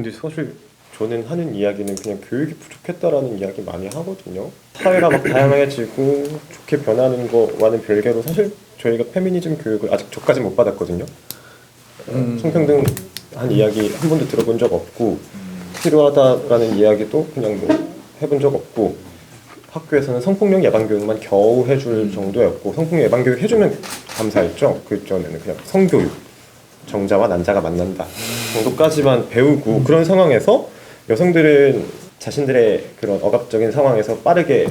근데 사실 저는 하는 이야기는 그냥 교육이 부족했다라는 이야기 많이 하거든요. 사회가 막 다양해지고 좋게 변하는 거와는 별개로 사실 저희가 페미니즘 교육을 아직 저까지 못 받았거든요. 성평등한 이야기 한 번도 들어본 적 없고 필요하다라는 이야기도 그냥 뭐 해본 적 없고 학교에서는 성폭력 예방 교육만 겨우 해줄 정도였고 성폭력 예방 교육 해주면 감사했죠. 그 전에는 그냥 성교육 정자와 난자가 만난다 정도까지만 배우고 그런 상황에서 여성들은 자신들의 그런 억압적인 상황에서 빠르게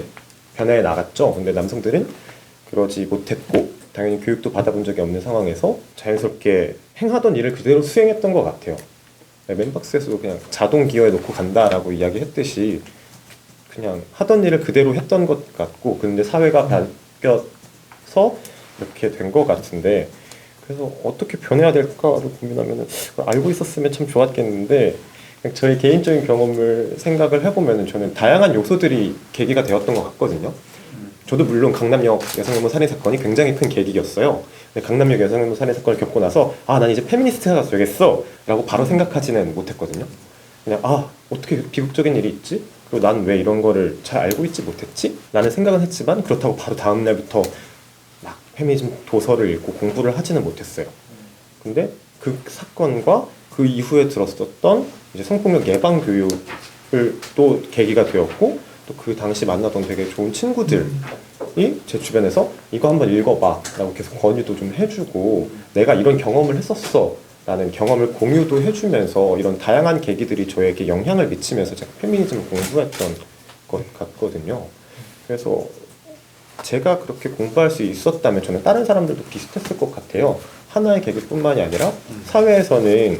변해 나갔죠. 근데 남성들은 그러지 못했고 당연히 교육도 받아본 적이 없는 상황에서 자연스럽게 행하던 일을 그대로 수행했던 것 같아요. 맨박스에서도 그냥 자동 기어에 놓고 간다라고 이야기했듯이 그냥 하던 일을 그대로 했던 것 같고 근데 사회가 바뀌어서 이렇게 된 것 같은데 그래서 어떻게 변해야 될까를 고민하면은 알고 있었으면 참 좋았겠는데 그냥 저희 개인적인 경험을 생각을 해보면은 저는 다양한 요소들이 계기가 되었던 것 같거든요. 저도 물론 강남역 여성혐오 살인 사건이 굉장히 큰 계기였어요. 근데 강남역 여성혐오 살인 사건을 겪고 나서 난 이제 페미니스트가 되겠어 라고 바로 생각하지는 못했거든요. 그냥 어떻게 비극적인 일이 있지? 그리고 난 왜 이런 거를 잘 알고 있지 못했지? 라는 생각은 했지만 그렇다고 바로 다음 날부터 막 페미니즘 도서를 읽고 공부를 하지는 못했어요. 근데 그 사건과 그 이후에 들었었던 이제 성폭력 예방 교육을 또 계기가 되었고 또 그 당시 만나던 되게 좋은 친구들이 제 주변에서 이거 한번 읽어봐 라고 계속 권유도 좀 해주고 내가 이런 경험을 했었어 라는 경험을 공유도 해주면서 이런 다양한 계기들이 저에게 영향을 미치면서 제가 페미니즘을 공부했던 것 같거든요. 그래서 제가 그렇게 공부할 수 있었다면 저는 다른 사람들도 비슷했을 것 같아요. 하나의 계기뿐만이 아니라 사회에서는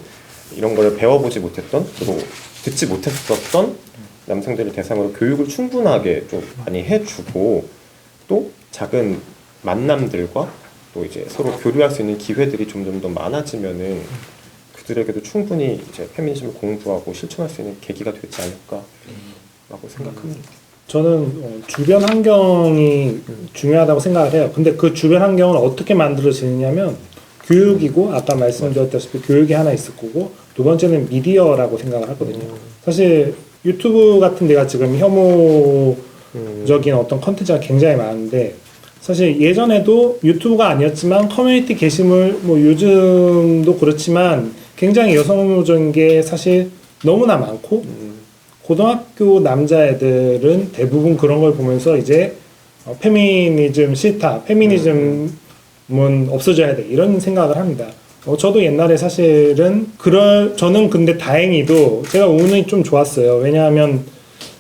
이런 걸 배워보지 못했던 그리고 듣지 못했었던 남성들을 대상으로 교육을 충분하게 좀 많이 해주고 또 작은 만남들과 또 이제 서로 교류할 수 있는 기회들이 점점 더 많아지면은 그들에게도 충분히 이제 페미니즘을 공부하고 실천할 수 있는 계기가 되지 않을까라고 생각합니다. 저는 주변 환경이 중요하다고 생각을 해요. 근데 그 주변 환경을 어떻게 만들어지느냐면 교육이고 아까 말씀드렸다시피 교육이 하나 있을 거고 두 번째는 미디어라고 생각을 하거든요. 사실 유튜브 같은 데가 지금 혐오적인 어떤 컨텐츠가 굉장히 많은데 사실 예전에도 유튜브가 아니었지만 커뮤니티 게시물 뭐 요즘도 그렇지만 굉장히 여성혐오적인 게 사실 너무나 많고 고등학교 남자애들은 대부분 그런 걸 보면서 이제 페미니즘 싫다, 페미니즘은 없어져야 돼 이런 생각을 합니다. 저도 옛날에 사실은 저는 근데 다행히도 제가 운이 좀 좋았어요. 왜냐하면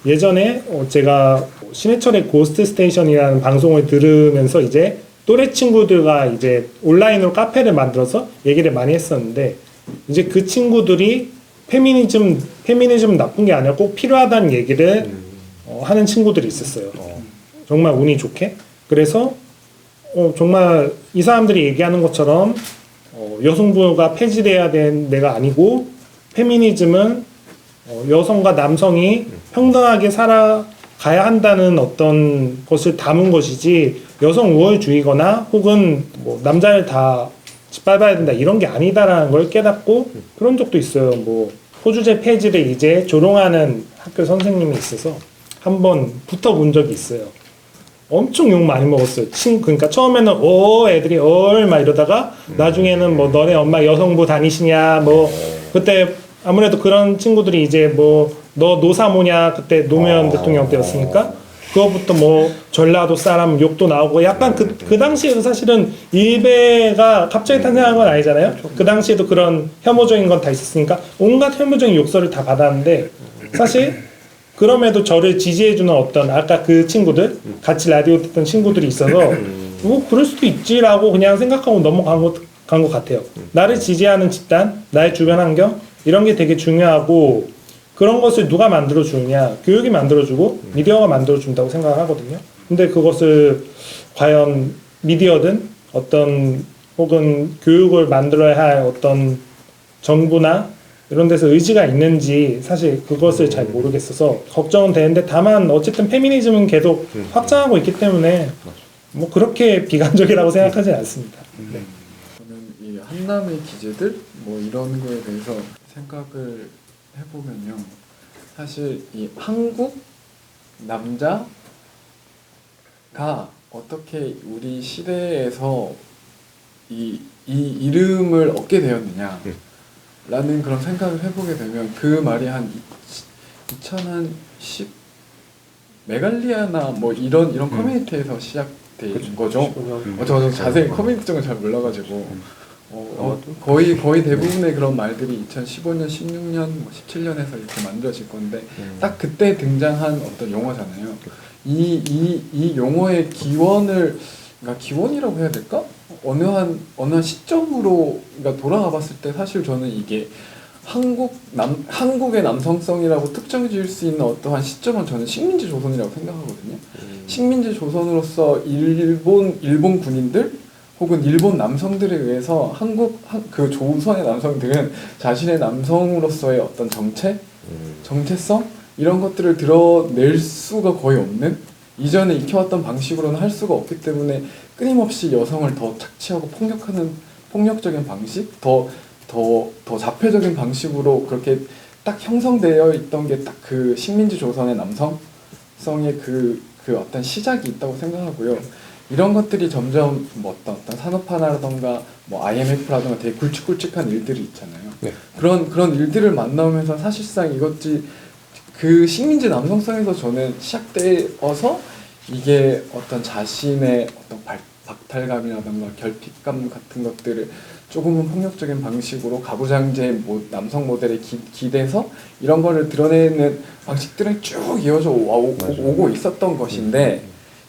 예전에 제가 신해철의 고스트 스테이션이라는 방송을 들으면서 이제 또래 친구들과 이제 온라인으로 카페를 만들어서 얘기를 많이 했었는데 이제 그 친구들이 페미니즘 나쁜 게 아니라 꼭 필요하다는 얘기를 하는 친구들이 있었어요. 정말 운이 좋게. 그래서 정말 이 사람들이 얘기하는 것처럼 여성부가 폐지돼야 되는 데가 아니고 페미니즘은 여성과 남성이 평등하게 살아가야 한다는 어떤 것을 담은 것이지 여성 우월주의거나 혹은 뭐 남자를 다 짓밟아야 된다 이런 게 아니다라는 걸 깨닫고 그런 적도 있어요. 뭐 포주제 폐지를 이제 조롱하는 학교 선생님이 있어서 한번 붙어본 적이 있어요. 엄청 욕 많이 먹었어요. 그러니까 처음에는 애들이 막 이러다가 나중에는 뭐 너네 엄마 여성부 다니시냐 뭐 그때 아무래도 그런 친구들이 이제 뭐 너 노사모냐 그때 노무현 대통령 때였으니까 그거부터 뭐 전라도 사람 욕도 나오고 약간 그 당시에도 사실은 일베가 갑자기 탄생한 건 아니잖아요. 그 당시에도 그런 혐오적인 건 다 있었으니까 온갖 혐오적인 욕설을 다 받았는데 사실 그럼에도 저를 지지해주는 어떤 아까 그 친구들 같이 라디오 듣던 친구들이 있어서 뭐 그럴 수도 있지라고 그냥 생각하고 넘어간 것 같아요. 나를 지지하는 집단, 나의 주변 환경 이런 게 되게 중요하고 그런 것을 누가 만들어주느냐 교육이 만들어주고 미디어가 만들어준다고 생각을 하거든요. 근데 그것을 과연 미디어든 어떤 혹은 교육을 만들어야 할 어떤 정부나 이런 데서 의지가 있는지 사실 그것을 잘 모르겠어서 걱정은 되는데 다만 어쨌든 페미니즘은 계속 확장하고 있기 때문에 뭐 그렇게 비관적이라고 생각하지 않습니다. 네. 저는 이 한남의 기재들 뭐 이런 거에 대해서 생각을 해보면요, 사실 이 한국 남자가 어떻게 우리 시대에서 이 이름을 얻게 되었느냐 라는 그런 생각을 해보게 되면 그 말이 한 2010 메갈리아나 뭐 이런 커뮤니티에서 시작된 거죠. 저는 자세히 커뮤니티 쪽은 잘 몰라가지고 거의 대부분의 그런 말들이 2015년, 16년, 17년에서 이렇게 만들어질 건데 딱 그때 등장한 어떤 용어잖아요. 이 용어의 기원을, 그러니까 기원이라고 해야 될까? 어느 한 시점으로 그러니까 돌아가봤을 때 사실 저는 이게 한국의 남성성이라고 특정 지을 수 있는 어떠한 시점은 저는 식민지 조선이라고 생각하거든요. 식민지 조선으로서 일본 군인들 혹은 일본 남성들에 의해서 그 조선의 남성들은 자신의 남성으로서의 어떤 정체성 이런 것들을 드러낼 수가 거의 없는, 이전에 익혀왔던 방식으로는 할 수가 없기 때문에 끊임없이 여성을 더 착취하고 폭력하는 폭력적인 방식, 더 자폐적인 방식으로 그렇게 딱 형성되어 있던 게 딱 그 식민지 조선의 남성성의 그 어떤 시작이 있다고 생각하고요. 이런 것들이 점점 뭐 어떤 산업화라던가 뭐 IMF라던가 되게 굵직굵직한 일들이 있잖아요. 네. 그런 일들을 만나면서 사실상 이것이 그 식민지 남성성에서 저는 시작되어서 이게 어떤 자신의 어떤 박탈감이라던가 결핍감 같은 것들을 조금은 폭력적인 방식으로 가부장제 남성 모델에 기대서 이런 거를 드러내는 방식들은 쭉 이어져 오고 있었던 것인데,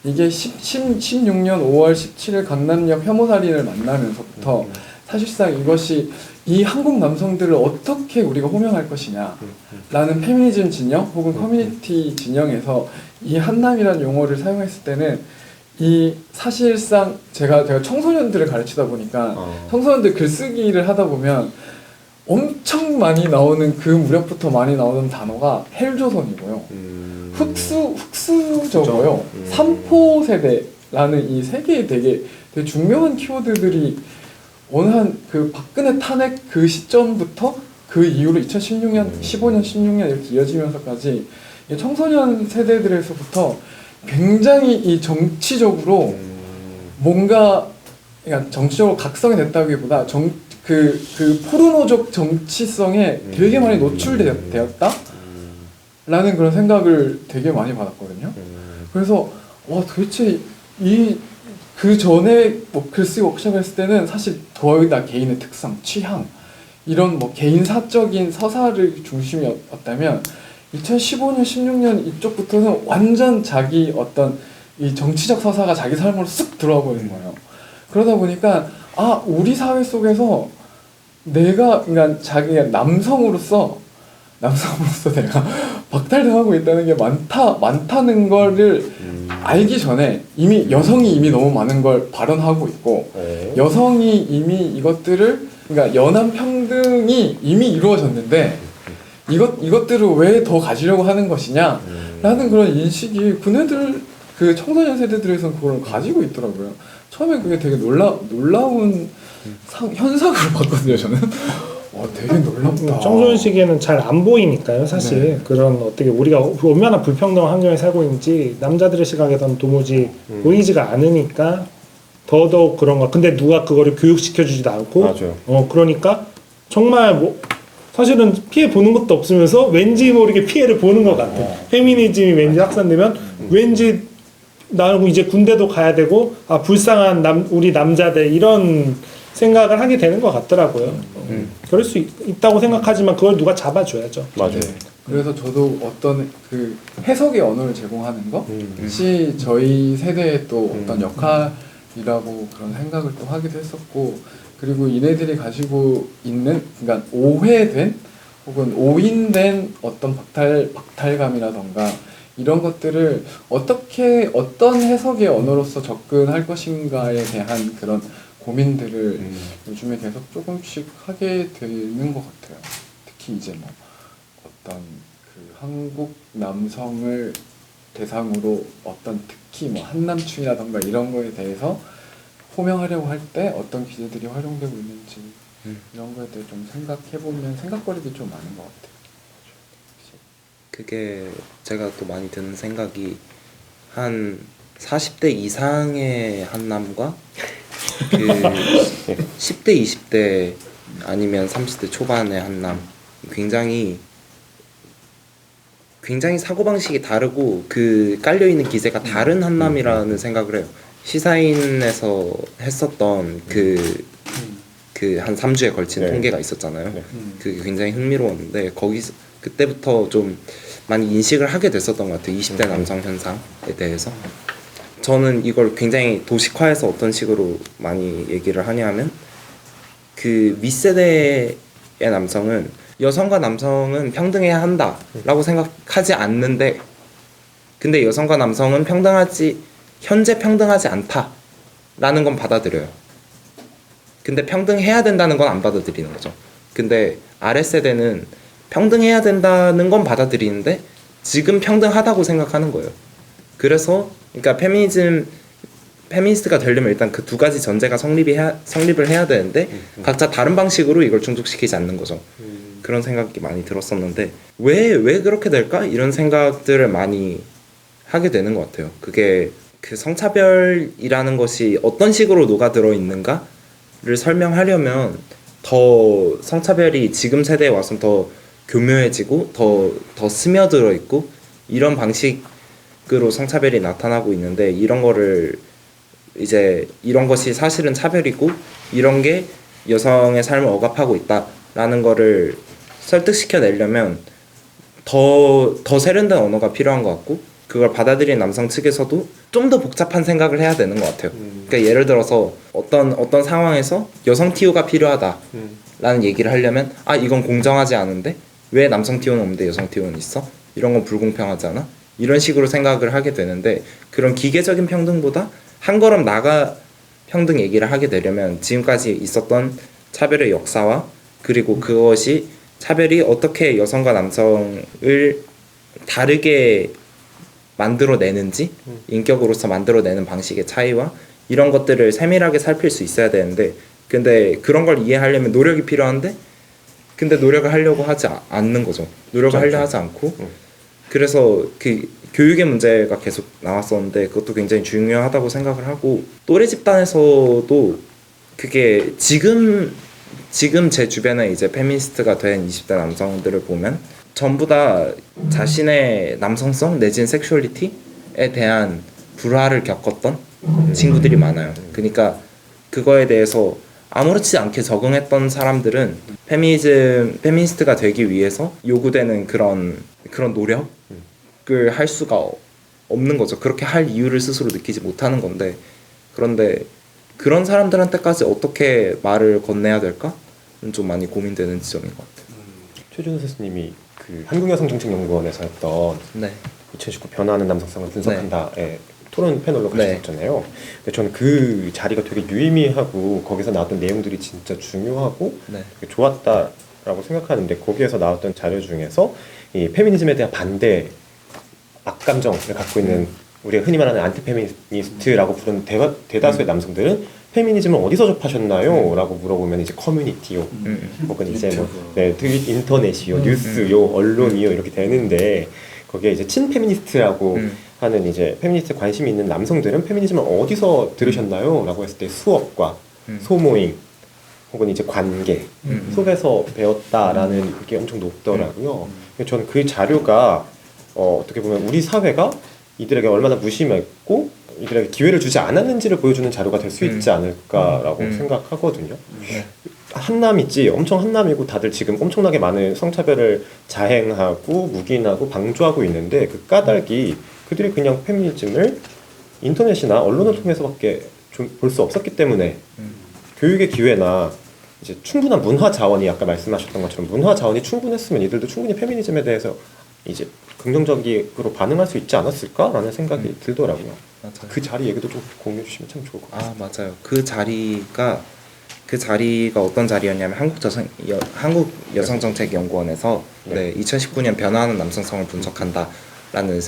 이게 16년 5월 17일 강남역 혐오살인을 만나면서부터 사실상 이것이 이 한국 남성들을 어떻게 우리가 호명할 것이냐 라는 페미니즘 진영 혹은 커뮤니티 진영에서 이 한남이라는 용어를 사용했을 때는 이 사실상 제가 청소년들을 가르치다 보니까 청소년들 글쓰기를 하다 보면 엄청 많이 나오는, 그 무렵부터 많이 나오는 단어가 헬조선이고요. 흑수저고요. 삼포 세대라는 이 세 개의 되게 중요한 키워드들이 어느 한 그 박근혜 탄핵 그 시점부터 그 이후로 2016년, 15년, 16년 이렇게 이어지면서까지 청소년 세대들에서부터 굉장히 이 정치적으로 뭔가, 그러니까 정치적으로 각성이 됐다기보다 그 포르노적 정치성에 되게 많이 노출되었다? 라는 그런 생각을 되게 많이 받았거든요. 그래서 와, 도대체 그 전에 뭐 글쓰기 워크숍 했을 때는 사실 거의 다 개인의 특성, 취향 이런 뭐 개인 사적인 서사를 중심이었다면 2015년, 16년 이쪽부터는 완전 자기 어떤 이 정치적 서사가 자기 삶으로 쓱 들어와 버린 거예요. 그러다 보니까 우리 사회 속에서 그러니까 자기가 남성으로서 내가 박탈당하고 있다는 게 많다는 거를 알기 전에 여성이 이미 너무 많은 걸 발언하고 있고, 여성이 이미 이것들을, 그러니까 연한 평등이 이미 이루어졌는데 이것들을 왜 더 가지려고 하는 것이냐 라는 그런 인식이 그 청소년 세대들에서는 그걸 가지고 있더라고요. 처음에 그게 되게 놀라운 현상으로 봤거든요, 저는. 되게 놀랍다. 청소년 시기에는 잘 안 보이니까요, 사실. 네. 그런 어떻게 우리가 얼마나 불평등한 환경에 살고 있는지 남자들의 시각에서는 도무지 보이지가 않으니까 더더욱 그런 거. 근데 누가 그거를 교육시켜주지도 않고. 맞아요. 그러니까 정말 뭐 사실은 피해 보는 것도 없으면서 왠지 모르게 피해를 보는 것 같아. 페미니즘이 왠지 확산되면 왠지 나는 이제 군대도 가야 되고 불쌍한 우리 남자들 이런 생각을 하게 되는 것 같더라고요. 그럴 수 있다고 생각하지만 그걸 누가 잡아줘야죠. 맞아요. 그래서 저도 어떤 그 해석의 언어를 제공하는 것이 저희 세대의 또 어떤 역할이라고 그런 생각을 또 하기도 했었고, 그리고 이네들이 가지고 있는, 그러니까 오해된 혹은 오인된 어떤 박탈감이라던가 이런 것들을 어떤 해석의 언어로서 접근할 것인가에 대한 그런 고민들을 요즘에 계속 조금씩 하게 되는 것 같아요. 특히 이제 뭐 어떤 그 한국 남성을 대상으로 어떤 특히 뭐 한남충이라던가 이런 거에 대해서 호명하려고 할 때 어떤 기제들이 활용되고 있는지 이런 거에 대해 좀 생각해보면 생각거리들이 좀 많은 것 같아요. 그게 제가 또 많이 드는 생각이 한 40대 이상의 한남과 그 10대 20대 아니면 30대 초반의 한남 굉장히 사고방식이 다르고 그 깔려있는 기세가 다른 한남이라는 생각을 해요. 시사인에서 했었던 그 한 3주에 걸친 네. 통계가 있었잖아요. 네. 그게 굉장히 흥미로웠는데 거기서 그때부터 좀 많이 인식을 하게 됐었던 것 같아요. 20대 남성 현상에 대해서. 저는 이걸 굉장히 도식화해서 어떤 식으로 많이 얘기를 하냐면 그 윗세대의 남성은 여성과 남성은 평등해야 한다라고 생각하지 않는데 근데 여성과 남성은 현재 평등하지 않다라는 건 받아들여요. 근데 평등해야 된다는 건 안 받아들이는 거죠. 근데 아랫세대는 평등해야 된다는 건 받아들이는데 지금 평등하다고 생각하는 거예요. 그래서 그러니까 페미니스트가 되려면 일단 그 두 가지 전제가 성립을 해야 되는데 각자 다른 방식으로 이걸 충족시키지 않는 거죠. 그런 생각이 많이 들었었는데 왜 그렇게 될까? 이런 생각들을 많이 하게 되는 것 같아요. 그게 그 성차별이라는 것이 어떤 식으로 녹아들어 있는가를 설명하려면 더 성차별이 지금 세대에 와서 더 교묘해지고 더 스며들어 있고 이런 방식으로 성차별이 나타나고 있는데 이런 것이 사실은 차별이고 이런 게 여성의 삶을 억압하고 있다라는 거를 설득시켜내려면 더 세련된 언어가 필요한 것 같고 그걸 받아들인 남성 측에서도 좀 더 복잡한 생각을 해야 되는 것 같아요. 그러니까 예를 들어서 어떤 상황에서 여성 TO가 필요하다라는 얘기를 하려면 이건 공정하지 않은데 왜 남성 TO는 없는데 여성 TO는 있어? 이런 건 불공평하지 않아? 이런 식으로 생각을 하게 되는데 그런 기계적인 평등보다 한 걸음 나가 평등 얘기를 하게 되려면 지금까지 있었던 차별의 역사와 그리고 그것이 차별이 어떻게 여성과 남성을 다르게 만들어내는지 인격으로서 만들어내는 방식의 차이와 이런 것들을 세밀하게 살필 수 있어야 되는데 근데 그런 걸 이해하려면 노력이 필요한데 근데 노력을 하려고 하지 않는 거죠. 노력을 하려 하지 않고 그래서 그 교육의 문제가 계속 나왔었는데 그것도 굉장히 중요하다고 생각을 하고 또래 집단에서도 그게 지금 제 주변에 이제 페미니스트가 된 20대 남성들을 보면 전부 다 자신의 남성성 내지는 섹슈얼리티에 대한 불화를 겪었던 친구들이 많아요. 그러니까 그거에 대해서 아무렇지 않게 적응했던 사람들은 페미니스트가 되기 위해서 요구되는 그런 노력을 할 수가 없는 거죠. 그렇게 할 이유를 스스로 느끼지 못하는 건데 그런데 그런 사람들한테까지 어떻게 말을 건네야 될까? 좀 많이 고민되는 지점인 것 같아요. 최준호 교수님이 그 한국여성정책연구원에서 했던 네. 2019 변화하는 남성성을 분석한다의 토론 패널로 네. 가셨잖아요. 근데 저는 그 자리가 되게 유의미하고 거기서 나왔던 내용들이 진짜 중요하고 네. 되게 좋았다라고 생각하는데 거기에서 나왔던 자료 중에서 이 페미니즘에 대한 반대 악감정을 갖고 있는 우리가 흔히 말하는 안티페미니스트라고 부르는 대다수의 남성들은 페미니즘을 어디서 접하셨나요? 라고 물어보면 이제 커뮤니티요, 혹은 이제 인터넷이요, 뉴스요, 언론이요 이렇게 되는데 거기에 이제 친페미니스트라고 하는 이제 페미니스트 관심이 있는 남성들은 페미니즘을 어디서 들으셨나요? 라고 했을 때 수업과 소모임 혹은 이제 관계 속에서 배웠다라는 그게 엄청 높더라고요. 저는 그 자료가 어떻게 보면 우리 사회가 이들에게 얼마나 무심했고 이들에게 기회를 주지 않았는지를 보여주는 자료가 될 수 있지 않을까라고 생각하거든요. 한남이지 엄청 한남이고 다들 지금 엄청나게 많은 성차별을 자행하고 묵인하고 방조하고 있는데 그 까닭이 그들이 그냥 페미니즘을 인터넷이나 언론을 통해서밖에 좀 볼 수 없었기 때문에 교육의 기회나 이제 충분한 문화 자원이 아까 말씀하셨던 것처럼 문화 자원이 충분했으면 이들도 충분히 페미니즘에 대해서 이제 긍정적으로 반응할 수 있지 않았을까라는 생각이 들더라고요. 맞아요. 그 자리 얘기도 좀 공유해 주시면 참 좋을 것 같아요. 맞아요. 그 자리가 어떤 자리였냐면 한국여성정책연구원에서 2019년 변화하는 남성성을 분석한다라는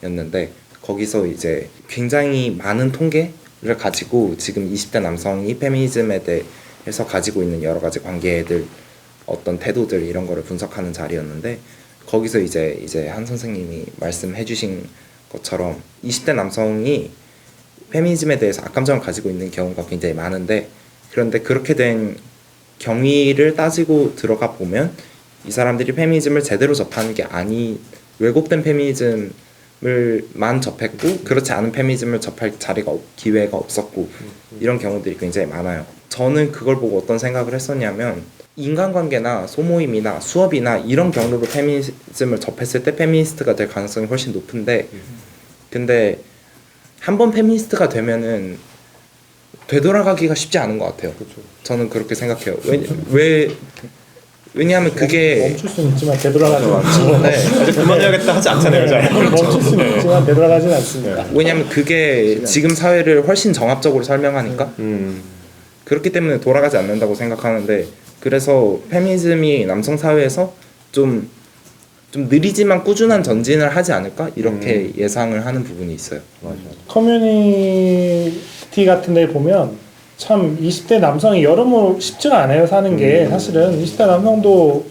세미나였는데 거기서 이제 굉장히 많은 통계를 가지고 지금 20대 남성이 페미니즘에 대해서 가지고 있는 여러 가지 관계들 어떤 태도들 이런 거를 분석하는 자리였는데 거기서 이제 한 선생님이 말씀해주신 것처럼 20대 남성이 페미니즘에 대해서 악감정을 가지고 있는 경우가 굉장히 많은데, 그런데 그렇게 된 경위를 따지고 들어가 보면 이 사람들이 페미니즘을 제대로 접하는 게 아니, 왜곡된 페미니즘을만 접했고 그렇지 않은 페미니즘을 접할 기회가 없었고, 이런 경우들이 굉장히 많아요. 저는 그걸 보고 어떤 생각을 했었냐면, 인간관계나 소모임이나 수업이나 이런 경로로 페미니즘을 접했을 때 페미니스트가 될 가능성이 훨씬 높은데, 근데 한 번 페미니스트가 되면은 되돌아가기가 쉽지 않은 것 같아요. 그렇죠. 저는 그렇게 생각해요. 왜냐하면 그게 멈출 수는 있지만 되돌아가지 않죠. 네. 이제 그만해야겠다 하지 않잖아요, 잘. 멈출 수는 있지만 되돌아가진 않습니다. 왜냐하면 그게 지금 사회를 훨씬 정합적으로 설명하니까. 그렇기 때문에 돌아가지 않는다고 생각하는데, 그래서 페미니즘이 남성 사회에서 좀 느리지만 꾸준한 전진을 하지 않을까 이렇게 예상을 하는 부분이 있어요. 맞아요. 커뮤니티 같은 데 보면 참 20대 남성이 여러모로 쉽지가 않아요, 사는 게. 사실은 20대 남성도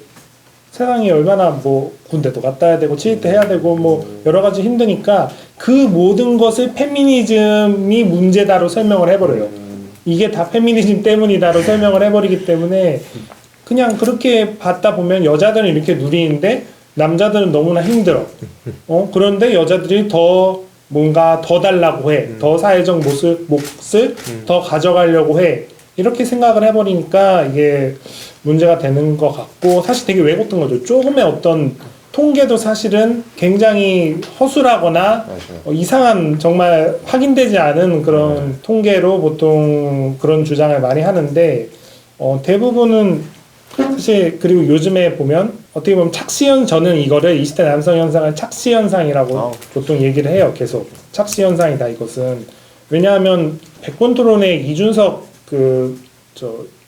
세상이 얼마나 뭐 군대도 갔다 와야 되고 취직도 해야 되고 뭐 여러 가지 힘드니까 그 모든 것을 페미니즘이 문제다로 설명을 해버려요. 이게 다 페미니즘 때문이다로 설명을 해버리기 때문에 그냥 그렇게 받다 보면 여자들은 이렇게 누리는데 남자들은 너무나 힘들어. 그런데 여자들이 더 뭔가 더 달라고 해. 더 사회적 몫을 더 가져가려고 해. 이렇게 생각을 해버리니까 이게 문제가 되는 것 같고, 사실 되게 왜곡된 거죠. 조금의 어떤 통계도 사실은 굉장히 허술하거나 이상한, 정말 확인되지 않은 그런 통계로 보통 그런 주장을 많이 하는데, 대부분은 사실, 그리고 요즘에 보면 어떻게 보면 저는 이거를 20대 남성 현상을 착시 현상이라고 보통 얘기를 해요. 계속 착시 현상이다, 이것은. 왜냐하면 백번 토론에 이준석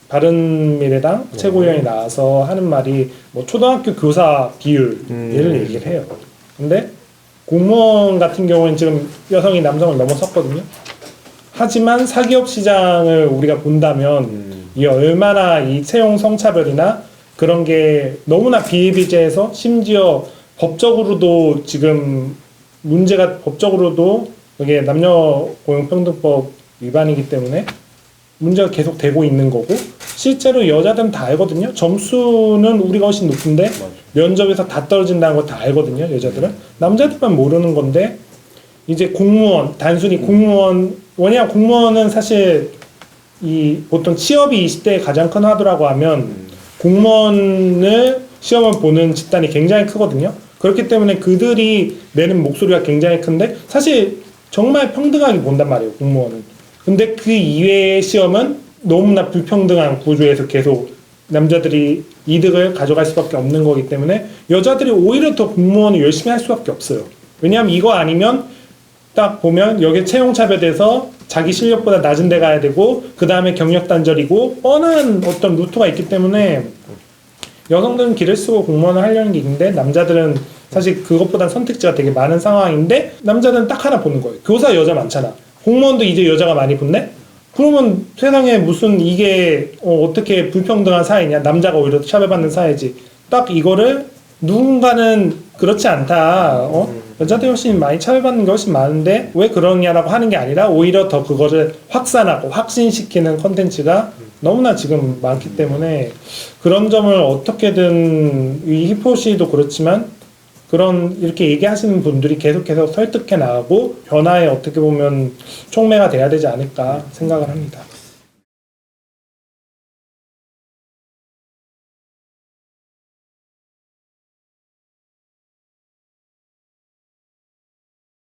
바른미래당 최고위원이 나와서 하는 말이 뭐 초등학교 교사 비율을 얘기를 해요. 근데 공무원 같은 경우는 지금 여성이 남성을 넘어섰거든요. 하지만 사기업 시장을 우리가 본다면 이게 얼마나 이 채용 성차별이나 그런 게 너무나 비일비재해서, 심지어 법적으로도 지금 문제가, 법적으로도 이게 남녀고용평등법 위반이기 때문에 문제가 계속 되고 있는 거고, 실제로 여자들은 다 알거든요. 점수는 우리가 훨씬 높은데 면접에서 다 떨어진다는 거 다 알거든요, 여자들은. 남자들만 모르는 건데, 이제 공무원, 단순히 공무원, 왜냐면 공무원은 사실 보통 취업이 20대에 가장 큰 화두라고 하면 공무원을 시험을 보는 집단이 굉장히 크거든요. 그렇기 때문에 그들이 내는 목소리가 굉장히 큰데, 사실 정말 평등하게 본단 말이에요, 공무원은. 근데 그 이외의 시험은 너무나 불평등한 구조에서 계속 남자들이 이득을 가져갈 수밖에 없는 거기 때문에 여자들이 오히려 더 공무원을 열심히 할 수밖에 없어요. 왜냐하면 이거 아니면 딱 보면 여기 채용차별돼서 자기 실력보다 낮은 데 가야 되고, 그 다음에 경력 단절이고, 뻔한 어떤 루트가 있기 때문에 여성들은 길을 쓰고 공무원을 하려는 게 있는데, 남자들은 사실 그것보다 선택지가 되게 많은 상황인데, 남자들은 딱 하나 보는 거예요. 교사 여자 많잖아. 공무원도 이제 여자가 많이 붙네? 그러면 세상에 무슨 이게 어떻게 불평등한 사회냐, 남자가 오히려 차별받는 사회지. 딱 이거를 누군가는 그렇지 않다, 여자들이 훨씬 많이 차별받는 게 훨씬 많은데 왜 그러냐라고 하는 게 아니라, 오히려 더 그거를 확산하고 확신시키는 컨텐츠가 너무나 지금 많기 때문에, 그런 점을 어떻게든 이 히포시도 그렇지만 그런 이렇게 얘기하시는 분들이 계속해서 설득해 나가고 변화에 어떻게 보면 촉매가 돼야 되지 않을까 생각을 합니다.